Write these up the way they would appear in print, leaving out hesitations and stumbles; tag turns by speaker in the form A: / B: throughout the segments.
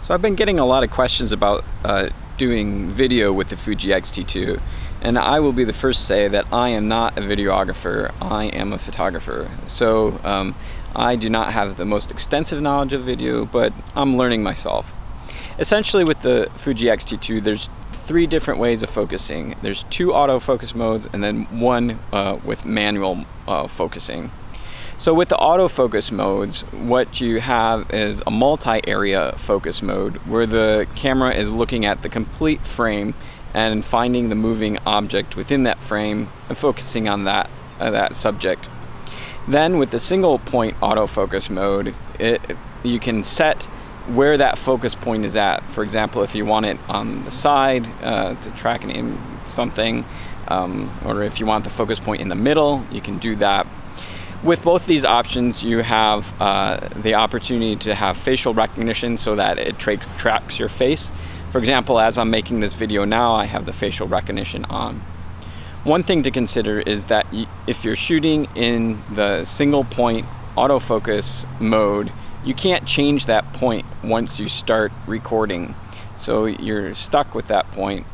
A: So I've been getting a lot of questions about doing video with the Fuji XT2, and I will be the first to say that I am not a videographer, I am a photographer. So I do not have the most extensive knowledge of video, but I'm learning myself. Essentially with the Fuji XT2, there's 3 different ways of focusing. There's 2 autofocus modes and then 1 with manual focusing. So with the autofocus modes, what you have is a multi-area focus mode where the camera is looking at the complete frame and finding the moving object within that frame and focusing on that subject. Then with the single point autofocus mode, you can set where that focus point is at. For example, if you want it on the side to track in something, or if you want the focus point in the middle, you can do that. With both these options, you have the opportunity to have facial recognition so that it tracks your face. For example, as I'm making this video now, I have the facial recognition on. One thing to consider is that if you're shooting in the single point autofocus mode, you can't change that point once you start recording. So you're stuck with that point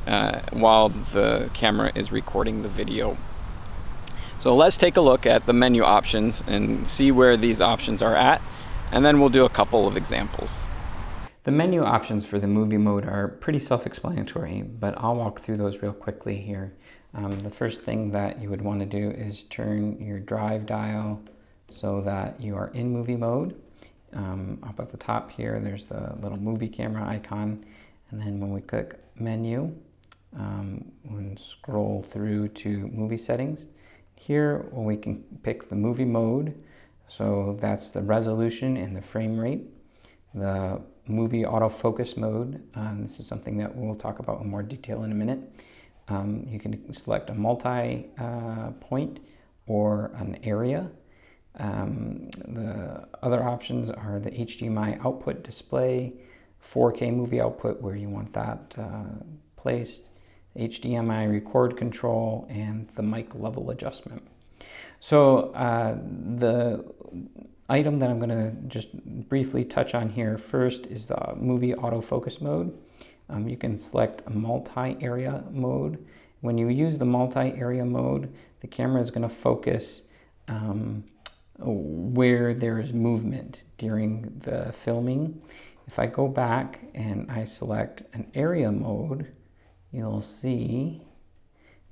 A: while the camera is recording the video. So let's take a look at the menu options and see where these options are at, and then we'll do a couple of examples. The menu options for the movie mode are pretty self-explanatory, but I'll walk through those real quickly here. The first thing that you would want to do is turn your drive dial so that you are in movie mode. Up at the top here, there's the little movie camera icon, and then when we click menu, we'll scroll through to movie settings. Here we can pick the movie mode, so that's the resolution and the frame rate. The movie autofocus mode, this is something that we'll talk about in more detail in a minute. You can select a multi-point or an area. The other options are the HDMI output display, 4K movie output where you want that placed, HDMI record control, and the mic level adjustment. So the item that I'm going to just briefly touch on here first is the movie autofocus mode. You can select a multi-area mode. When you use the multi-area mode, the camera is going to focus where there is movement during the filming. If I go back and I select an area mode, you'll see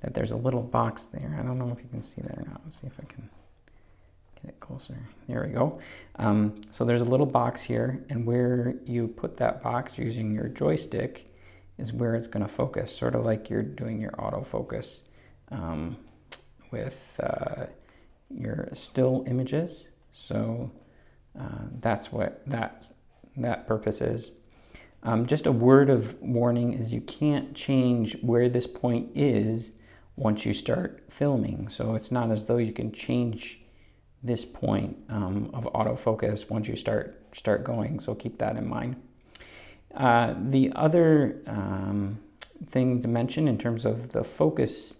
A: that there's a little box there. I don't know if you can see that or not. Let's see if I can get it closer. There we go. So there's a little box here, and where you put that box using your joystick is where it's going to focus, sort of like you're doing your autofocus with your still images. So that's what that purpose is. Just a word of warning is you can't change where this point is once you start filming. So it's not as though you can change this point of autofocus once you start going. So keep that in mind. The other thing to mention in terms of the focus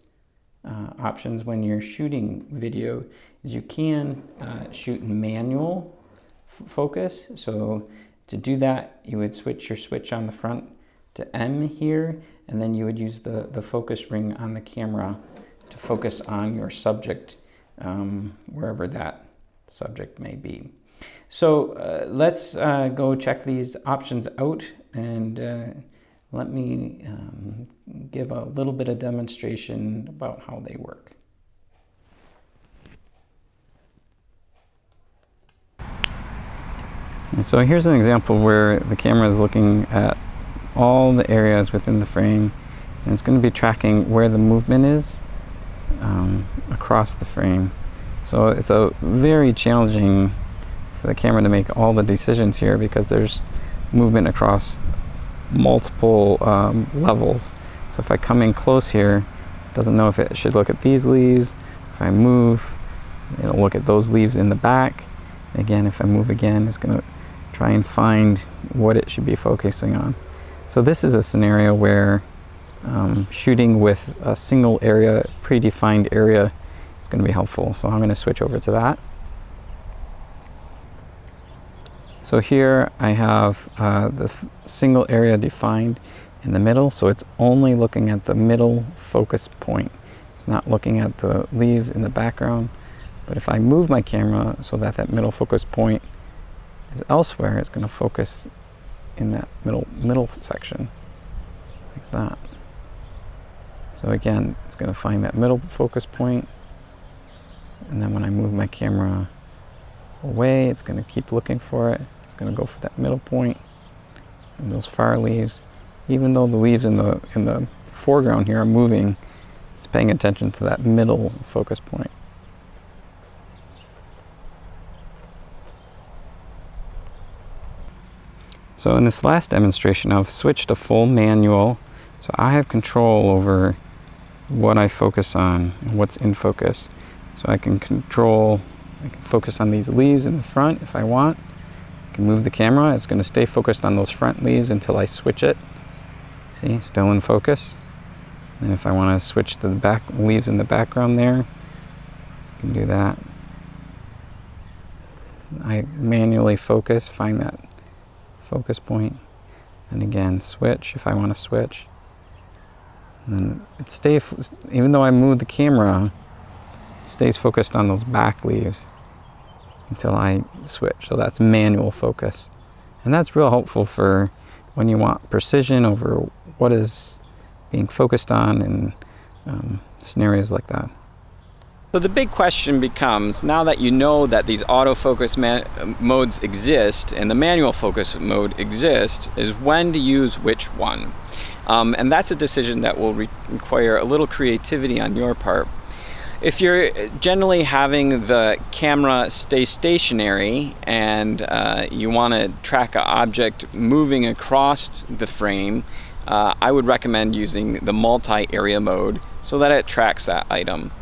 A: options when you're shooting video is you can shoot in manual focus. So to do that, you would switch your switch on the front to M here, and then you would use the focus ring on the camera to focus on your subject, wherever that subject may be. So let's go check these options out, and let me give a little bit of demonstration about how they work. And so here's an example where the camera is looking at all the areas within the frame, and it's going to be tracking where the movement is across the frame. So it's a very challenging for the camera to make all the decisions here because there's movement across multiple levels. So if I come in close here, it doesn't know if it should look at these leaves. If I move, it'll look at those leaves in the back. Again, if I move again, it's going to try and find what it should be focusing on. So this is a scenario where shooting with a single area, predefined area, is going to be helpful. So I'm going to switch over to that. So here I have the single area defined in the middle, so it's only looking at the middle focus point. It's not looking at the leaves in the background. But if I move my camera so that that middle focus point is elsewhere, it's going to focus in that middle section, like that. So again, it's going to find that middle focus point, and then when I move my camera away, it's going to keep looking for it. It's going to go for that middle point and those far leaves. Even though the leaves in the foreground here are moving, it's paying attention to that middle focus point. So in this last demonstration, I've switched to full manual, so I have control over what I focus on and what's in focus. So I can focus on these leaves in the front if I want. I can move the camera, it's going to stay focused on those front leaves until I switch it. See, still in focus. And if I want to switch to the back leaves in the background there, I can do that. I manually focus, find that focus point, and again switch if I want to switch. And it stays, even though I move the camera, it stays focused on those back leaves until I switch. So that's manual focus, and that's real helpful for when you want precision over what is being focused on in scenarios like that. So the big question becomes, now that you know that these autofocus modes exist and the manual focus mode exists, is when to use which one. And that's a decision that will require a little creativity on your part. If you're generally having the camera stay stationary and you want to track an object moving across the frame, I would recommend using the multi-area mode so that it tracks that item.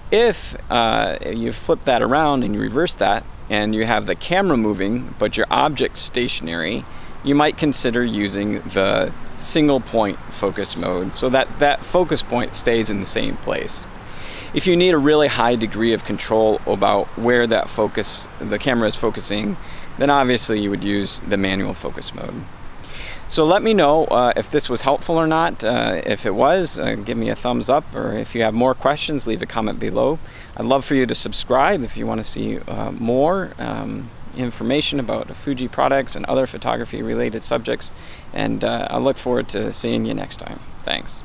A: If you flip that around and you reverse that and you have the camera moving but your object stationary, you might consider using the single point focus mode so that that focus point stays in the same place. If you need a really high degree of control about where that the camera is focusing, then obviously you would use the manual focus mode. So let me know if this was helpful or not. If it was, give me a thumbs up, or if you have more questions, leave a comment below. I'd love for you to subscribe if you want to see more information about Fuji products and other photography related subjects, and I look forward to seeing you next time. Thanks.